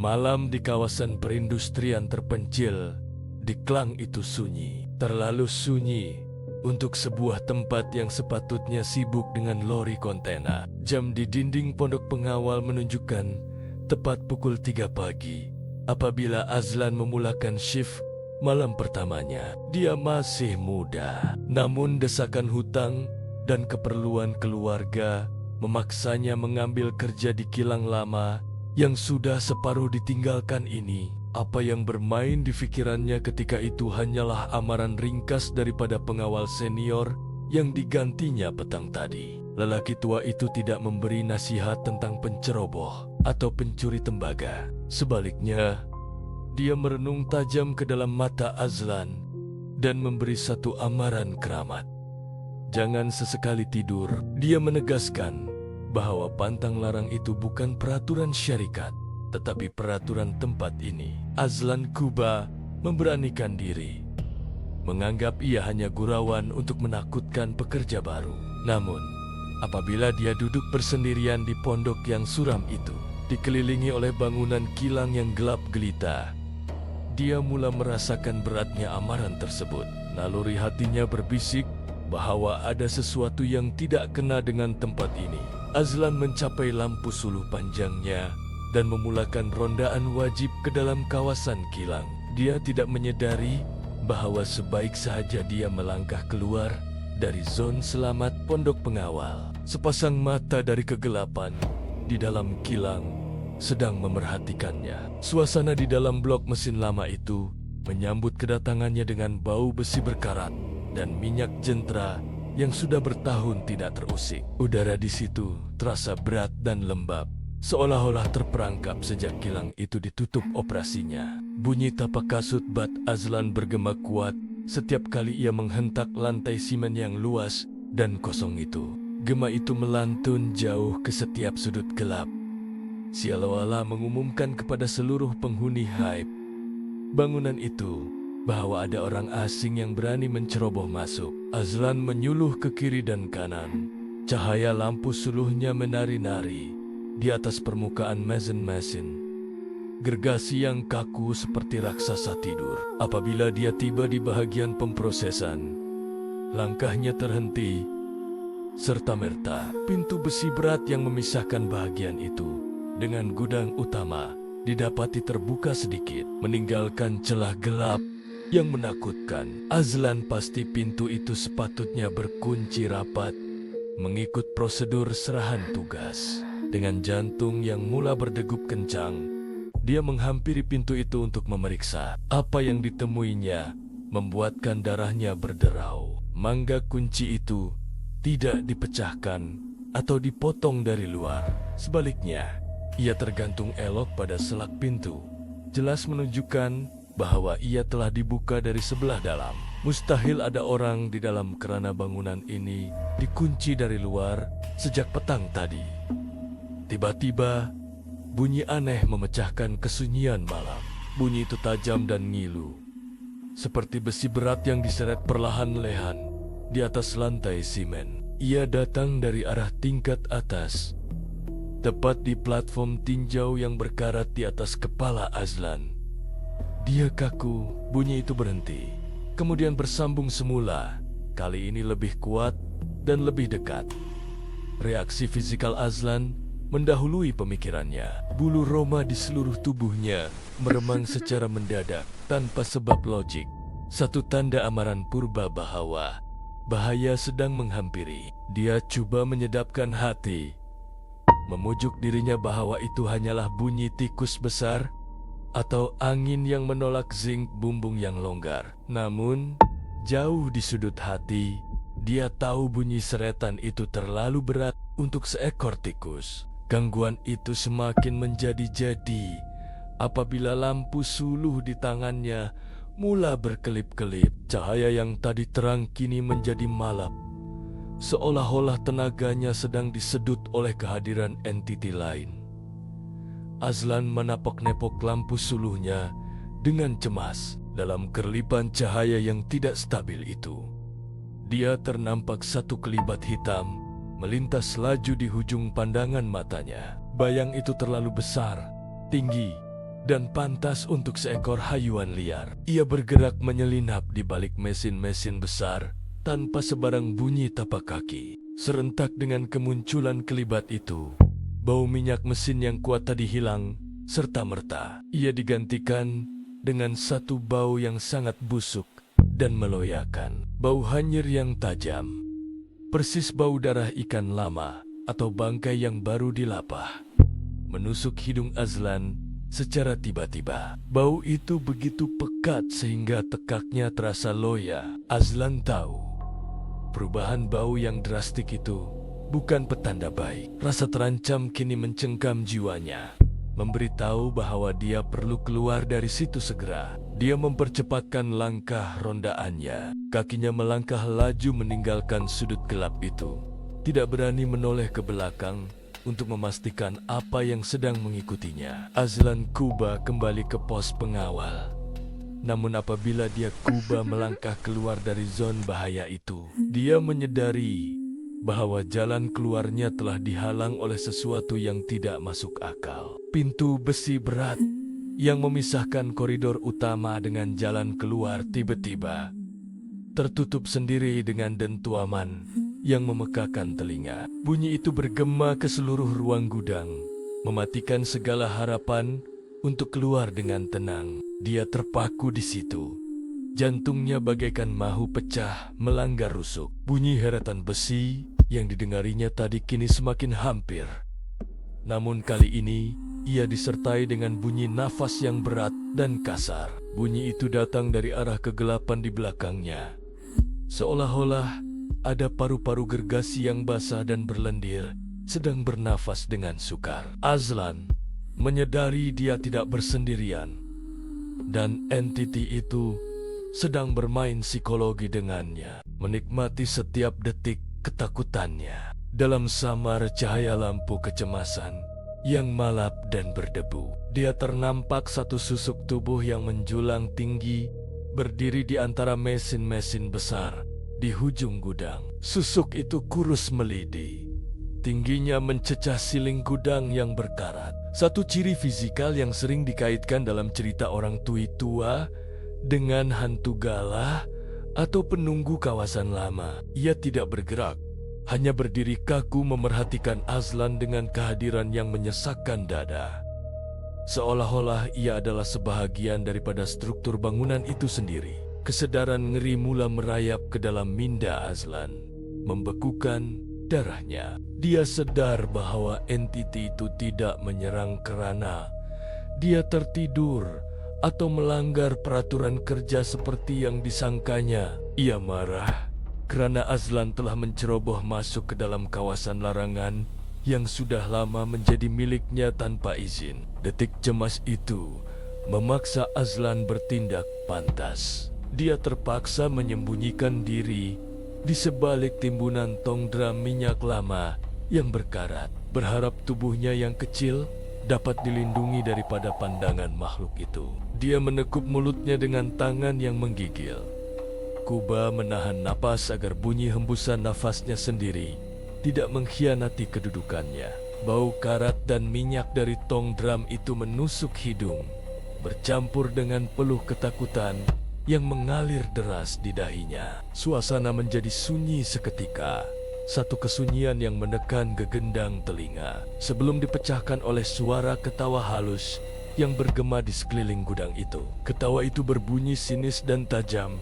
Malam di kawasan perindustrian terpencil di Klang itu sunyi, terlalu sunyi untuk sebuah tempat yang sepatutnya sibuk dengan lori kontena. Jam di dinding pondok pengawal menunjukkan tepat pukul 3 pagi apabila Azlan memulakan shift malam pertamanya. Dia masih muda, namun desakan hutang dan keperluan keluarga memaksanya mengambil kerja di kilang lama yang sudah separuh ditinggalkan ini. Apa yang bermain di pikirannya ketika itu hanyalah amaran ringkas daripada pengawal senior yang digantinya petang tadi. Lelaki tua itu tidak memberi nasihat tentang penceroboh atau pencuri tembaga. Sebaliknya, dia merenung tajam ke dalam mata Azlan dan memberi satu amaran keramat. Jangan sesekali tidur. Dia menegaskan bahwa pantang larang itu bukan peraturan syarikat, tetapi peraturan tempat ini. Azlan Kuba memberanikan diri, menganggap ia hanya gurauan untuk menakutkan pekerja baru. Namun, apabila dia duduk bersendirian di pondok yang suram itu, dikelilingi oleh bangunan kilang yang gelap gelita, dia mula merasakan beratnya amaran tersebut. Naluri hatinya berbisik bahwa ada sesuatu yang tidak kena dengan tempat ini. Azlan mencapai lampu suluh panjangnya dan memulakan rondaan wajib ke dalam kawasan kilang. Dia tidak menyadari bahwa sebaik saja dia melangkah keluar dari zon selamat pondok pengawal. Sepasang mata dari kegelapan di dalam kilang sedang memerhatikannya. Suasana di dalam blok mesin lama itu menyambut kedatangannya dengan bau besi berkarat dan minyak jentera yang sudah bertahun tidak terusik. Udara di situ terasa berat dan lembab, seolah-olah terperangkap sejak kilang itu ditutup operasinya. Bunyi tapak kasut bat Azlan bergema kuat setiap kali ia menghentak lantai simen yang luas dan kosong itu. Gema itu melantun jauh ke setiap sudut gelap, seolah-olah mengumumkan kepada seluruh penghuni Hype bangunan itu bahwa ada orang asing yang berani menceroboh masuk. Azlan menyuluh ke kiri dan kanan. Cahaya lampu suluhnya menari-nari di atas permukaan mesin-mesin. Gergasi yang kaku seperti raksasa tidur. Apabila dia tiba di bahagian pemprosesan, langkahnya terhenti. Serta-merta, pintu besi berat yang memisahkan bahagian itu dengan gudang utama didapati terbuka sedikit, meninggalkan celah gelap yang menakutkan. Azlan pasti pintu itu sepatutnya berkunci rapat mengikut prosedur serahan tugas. Dengan jantung yang mula berdegup kencang, dia menghampiri pintu itu untuk memeriksa. Apa yang ditemuinya membuatkan darahnya berderau. Mangga kunci itu tidak dipecahkan atau dipotong dari luar. Sebaliknya, ia tergantung elok pada selak pintu, jelas menunjukkan bahwa ia telah dibuka dari sebelah dalam. Mustahil ada orang di dalam kerana bangunan ini dikunci dari luar sejak petang tadi. Tiba-tiba, bunyi aneh memecahkan kesunyian malam. Bunyi itu tajam dan ngilu, seperti besi berat yang diseret perlahan-lahan di atas lantai simen. Ia datang dari arah tingkat atas, tepat di platform tinjau yang berkarat di atas kepala Azlan. Dia kaku, bunyi itu berhenti, kemudian bersambung semula, kali ini lebih kuat dan lebih dekat. Reaksi fisikal Azlan mendahului pemikirannya. Bulu roma di seluruh tubuhnya meremang secara mendadak tanpa sebab logik. Satu tanda amaran purba bahwa bahaya sedang menghampiri. Dia coba menyedapkan hati, memujuk dirinya bahwa itu hanyalah bunyi tikus besar atau angin yang menolak zinc bumbung yang longgar. Namun, jauh di sudut hati, dia tahu bunyi seretan itu terlalu berat untuk seekor tikus. Gangguan itu semakin menjadi-jadi apabila lampu suluh di tangannya mula berkelip-kelip. Cahaya yang tadi terang kini menjadi malap, seolah-olah tenaganya sedang disedut oleh kehadiran entiti lain. Azlan menapok-nepok lampu suluhnya dengan cemas. Dalam kerlipan cahaya yang tidak stabil itu, dia ternampak satu kelibat hitam melintas laju di hujung pandangan matanya. Bayang itu terlalu besar, tinggi, dan pantas untuk seekor hayuan liar. Ia bergerak menyelinap di balik mesin-mesin besar tanpa sebarang bunyi tapak kaki. Serentak dengan kemunculan kelibat itu, bau minyak mesin yang kuat tadi hilang, serta-merta ia digantikan dengan satu bau yang sangat busuk dan meloyakan. Bau hanyir yang tajam, persis bau darah ikan lama atau bangkai yang baru dilapah, menusuk hidung Azlan secara tiba-tiba. Bau itu begitu pekat sehingga tekaknya terasa loya. Azlan tahu perubahan bau yang drastik itu bukan petanda baik. Rasa terancam kini mencengkam jiwanya, memberitahu bahwa dia perlu keluar dari situ segera. Dia mempercepatkan langkah rondaannya. Kakinya melangkah laju meninggalkan sudut gelap itu, tidak berani menoleh ke belakang untuk memastikan apa yang sedang mengikutinya. Azlan Kuba kembali ke pos pengawal. Namun apabila dia Kuba melangkah keluar dari zon bahaya itu, dia menyadari bahwa jalan keluarnya telah dihalang oleh sesuatu yang tidak masuk akal. Pintu besi berat yang memisahkan koridor utama dengan jalan keluar tiba-tiba tertutup sendiri dengan dentuaman yang memekakan telinga. Bunyi itu bergema ke seluruh ruang gudang, mematikan segala harapan untuk keluar dengan tenang. Dia terpaku di situ. Jantungnya bagaikan mahu pecah melanggar rusuk. Bunyi heretan besi yang didengarinya tadi kini semakin hampir. Namun kali ini ia disertai dengan bunyi nafas yang berat dan kasar. Bunyi itu datang dari arah kegelapan di belakangnya. Seolah-olah ada paru-paru gergasi yang basah dan berlendir sedang bernafas dengan sukar. Azlan menyadari dia tidak bersendirian, dan entiti itu sedang bermain psikologi dengannya, menikmati setiap detik ketakutannya. Dalam samar cahaya lampu kecemasan yang malap dan berdebu, dia ternampak satu susuk tubuh yang menjulang tinggi, berdiri di antara mesin-mesin besar di hujung gudang. Susuk itu kurus melidi, tingginya mencecah siling gudang yang berkarat. Satu ciri fisikal yang sering dikaitkan dalam cerita orang Tui tua dengan hantu galah atau penunggu kawasan lama. Ia tidak bergerak, hanya berdiri kaku memerhatikan Azlan dengan kehadiran yang menyesakkan dada. Seolah-olah ia adalah sebahagian daripada struktur bangunan itu sendiri. Kesadaran ngeri mula merayap ke dalam minda Azlan, membekukan darahnya. Dia sadar bahwa entiti itu tidak menyerang kerana dia tertidur atau melanggar peraturan kerja seperti yang disangkanya. Ia marah kerana Azlan telah menceroboh masuk ke dalam kawasan larangan yang sudah lama menjadi miliknya tanpa izin. Detik cemas itu memaksa Azlan bertindak pantas. Dia terpaksa menyembunyikan diri di sebalik timbunan tong drum minyak lama yang berkarat, berharap tubuhnya yang kecil dapat dilindungi daripada pandangan makhluk itu. Dia menekuk mulutnya dengan tangan yang menggigil. Kuba menahan napas agar bunyi hembusan nafasnya sendiri tidak mengkhianati kedudukannya. Bau karat dan minyak dari tong drum itu menusuk hidung, bercampur dengan peluh ketakutan yang mengalir deras di dahinya. Suasana menjadi sunyi seketika, satu kesunyian yang menekan gegendang telinga sebelum dipecahkan oleh suara ketawa halus yang bergema di sekeliling gudang itu. Ketawa itu berbunyi sinis dan tajam,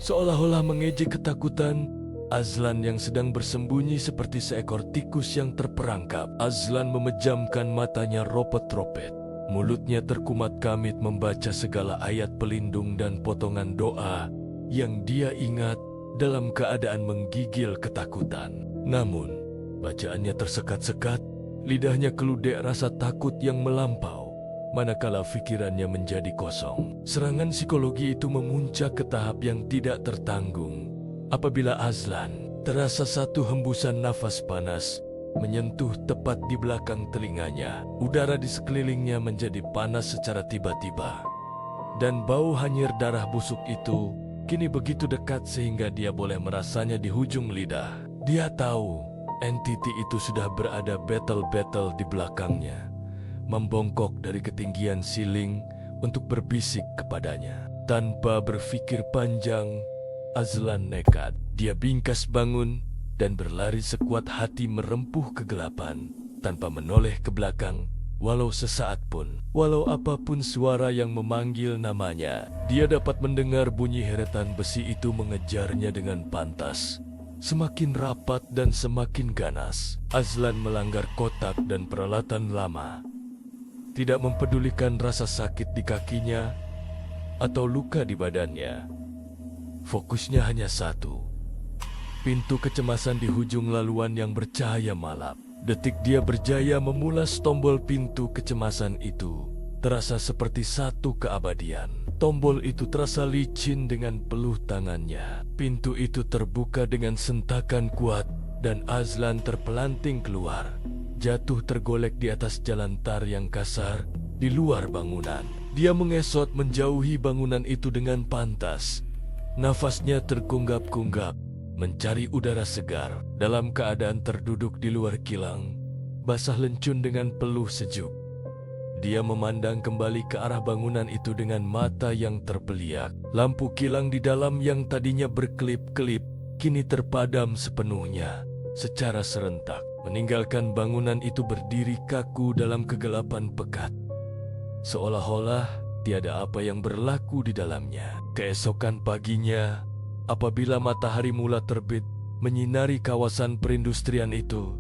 seolah-olah mengejek ketakutan Azlan yang sedang bersembunyi seperti seekor tikus yang terperangkap. Azlan memejamkan matanya ropet-ropet. Mulutnya terkumat kamit membaca segala ayat pelindung dan potongan doa yang dia ingat dalam keadaan menggigil ketakutan. Namun, bacaannya tersekat-sekat, lidahnya keludek rasa takut yang melampau, manakala pikirannya menjadi kosong. Serangan psikologi itu memuncak ke tahap yang tidak tertanggung apabila Azlan terasa satu hembusan nafas panas menyentuh tepat di belakang telinganya. Udara di sekelilingnya menjadi panas secara tiba-tiba, dan bau hanyir darah busuk itu kini begitu dekat sehingga dia boleh merasanya di hujung lidah. Dia tahu entiti itu sudah berada battle-battle di belakangnya, membongkok dari ketinggian siling untuk berbisik kepadanya. Tanpa berpikir panjang, Azlan nekat. Dia bingkas bangun dan berlari sekuat hati merempuh kegelapan tanpa menoleh ke belakang, walau sesaat pun. Walau apapun suara yang memanggil namanya, dia dapat mendengar bunyi heretan besi itu mengejarnya dengan pantas. Semakin rapat dan semakin ganas, Azlan melanggar kotak dan peralatan lama. Tidak mempedulikan rasa sakit di kakinya atau luka di badannya. Fokusnya hanya satu. Pintu kecemasan di hujung laluan yang bercahaya malam. Detik dia berjaya memulas tombol pintu kecemasan itu, terasa seperti satu keabadian. Tombol itu terasa licin dengan peluh tangannya. Pintu itu terbuka dengan sentakan kuat dan Azlan terpelanting keluar. Jatuh tergolek di atas jalan tar yang kasar di luar bangunan. Dia mengesot menjauhi bangunan itu dengan pantas. Nafasnya terkunggap-kunggap, mencari udara segar. Dalam keadaan terduduk di luar kilang, basah lencun dengan peluh sejuk, dia memandang kembali ke arah bangunan itu dengan mata yang terbeliak. Lampu kilang di dalam yang tadinya berkelip-kelip, kini terpadam sepenuhnya, secara serentak, meninggalkan bangunan itu berdiri kaku dalam kegelapan pekat. Seolah-olah tiada apa yang berlaku di dalamnya. Keesokan paginya, apabila matahari mula terbit menyinari kawasan perindustrian itu,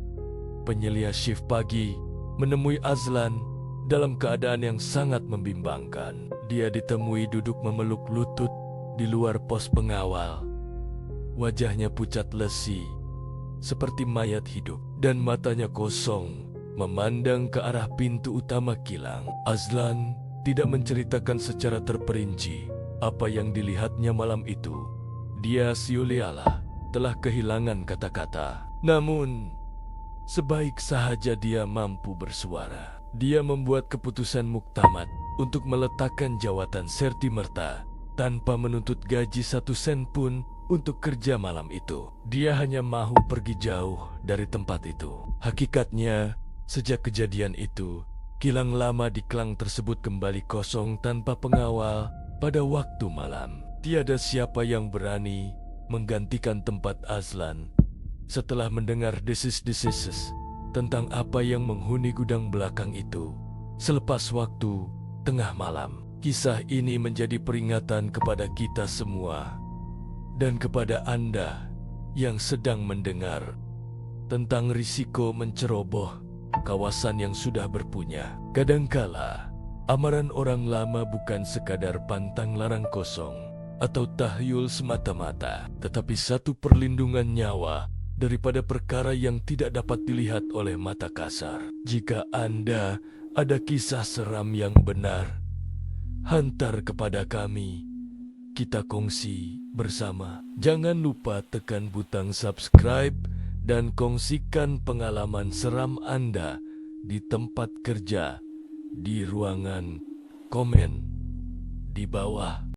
penyelia shift pagi menemui Azlan dalam keadaan yang sangat membimbangkan. Dia ditemui duduk memeluk lutut di luar pos pengawal. Wajahnya pucat lesi, seperti mayat hidup, dan matanya kosong, memandang ke arah pintu utama kilang. Azlan tidak menceritakan secara terperinci apa yang dilihatnya malam itu. Dia siolealah telah kehilangan kata-kata. Namun, sebaik sahaja dia mampu bersuara. Dia membuat keputusan muktamad untuk meletakkan jawatan sertimerta tanpa menuntut gaji 1 sen pun untuk kerja malam itu. Dia hanya mahu pergi jauh dari tempat itu. Hakikatnya, sejak kejadian itu, kilang lama di Klang tersebut kembali kosong tanpa pengawal pada waktu malam. Tiada siapa yang berani menggantikan tempat Azlan setelah mendengar desis-desis tentang apa yang menghuni gudang belakang itu. Selepas waktu tengah malam, kisah ini menjadi peringatan kepada kita semua dan kepada Anda yang sedang mendengar tentang risiko menceroboh kawasan yang sudah berpunya. Kadangkala, amaran orang lama bukan sekadar pantang larang kosong atau tahyul semata-mata, tetapi satu perlindungan nyawa daripada perkara yang tidak dapat dilihat oleh mata kasar. Jika Anda ada kisah seram yang benar, hantar kepada kami. Kita kongsi bersama. Jangan lupa tekan butang subscribe dan kongsikan pengalaman seram Anda di tempat kerja, di ruangan komen di bawah.